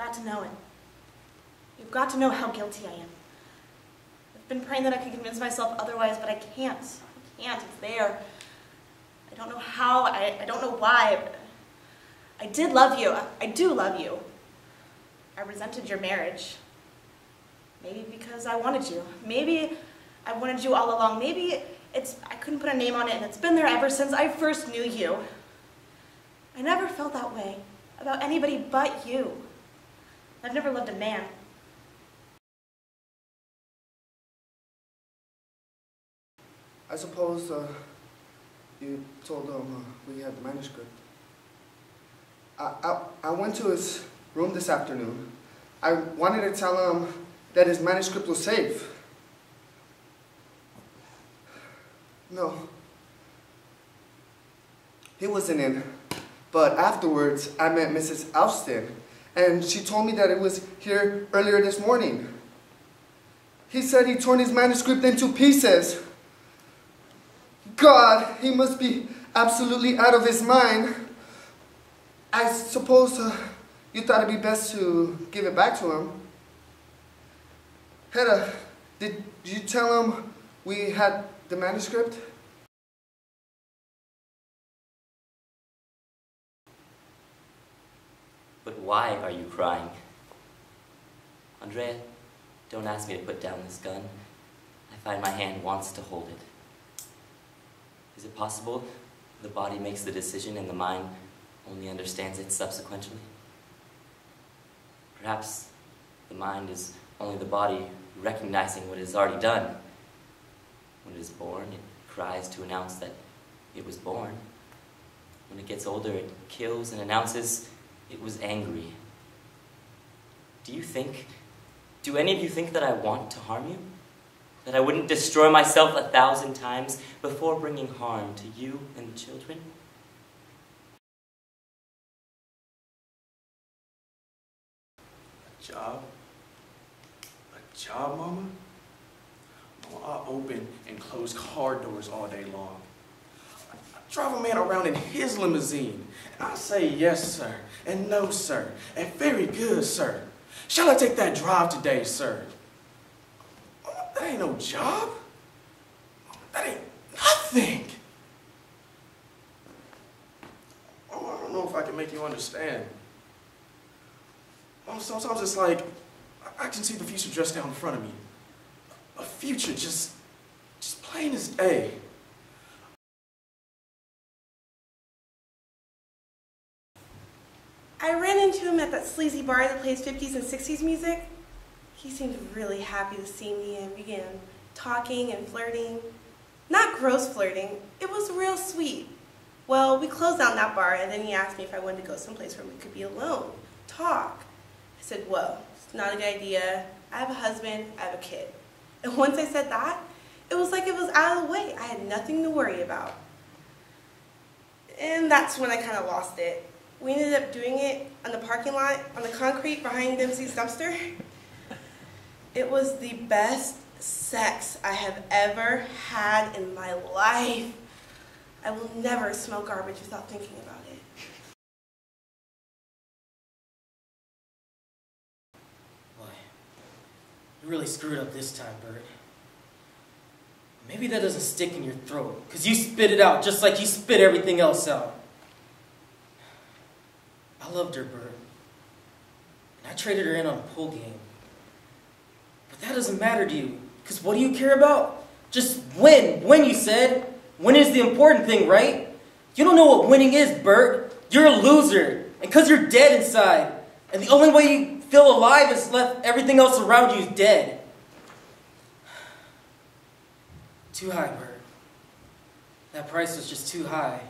got to know it. You've got to know how guilty I am. I've been praying that I could convince myself otherwise, but I can't. I can't. It's there. I don't know how. I don't know why. But I did love you. I do love you. I resented your marriage. Maybe because I wanted you. Maybe I wanted you all along. Maybe I couldn't put a name on it, and it's been there ever since I first knew you. I never felt that way about anybody but you. I've never loved a man. I suppose you told him we had the manuscript. I went to his room this afternoon. I wanted to tell him that his manuscript was safe. No. He wasn't in. But afterwards, I met Mrs. Austin, and she told me that it was here earlier this morning. He said he torn his manuscript into pieces. God, he must be absolutely out of his mind. I suppose you thought it'd be best to give it back to him. Hedda, did you tell him we had the manuscript? But why are you crying? Andrea, don't ask me to put down this gun. I find my hand wants to hold it. Is it possible the body makes the decision and the mind only understands it subsequently? Perhaps the mind is only the body recognizing what it has already done. When it is born, it cries to announce that it was born. When it gets older, it kills and announces it was angry. Do any of you think that I want to harm you? That I wouldn't destroy myself 1,000 times before bringing harm to you and the children? A job? A job, Mama? Mama, I open and close car doors all day long. I drive a man around in his limousine, and I say yes, sir, and no, sir, and very good, sir. Shall I take that drive today, sir? Mama, that ain't no job. That ain't nothing. Mama, I don't know if I can make you understand. Mama, sometimes it's like I can see the future just down in front of me. A future just plain as day. I ran into him at that sleazy bar that plays 50s and 60s music. He seemed really happy to see me and began talking and flirting. Not gross flirting, it was real sweet. Well, we closed down that bar, and then he asked me if I wanted to go someplace where we could be alone, talk. I said, well, it's not a good idea. I have a husband, I have a kid. And once I said that, it was like it was out of the way. I had nothing to worry about. And that's when I kind of lost it. We ended up doing it on the parking lot, on the concrete behind Dempsey's dumpster. It was the best sex I have ever had in my life. I will never smell garbage without thinking about it. Boy, you really screwed up this time, Bert. Maybe that doesn't stick in your throat, because you spit it out just like you spit everything else out. I loved her, Bert. And I traded her in on a pool game. But that doesn't matter to you, because what do you care about? Just win. Win, you said. Win is the important thing, right? You don't know what winning is, Bert. You're a loser. And because you're dead inside. And the only way you feel alive is left everything else around you is dead. Too high, Bert. That price was just too high.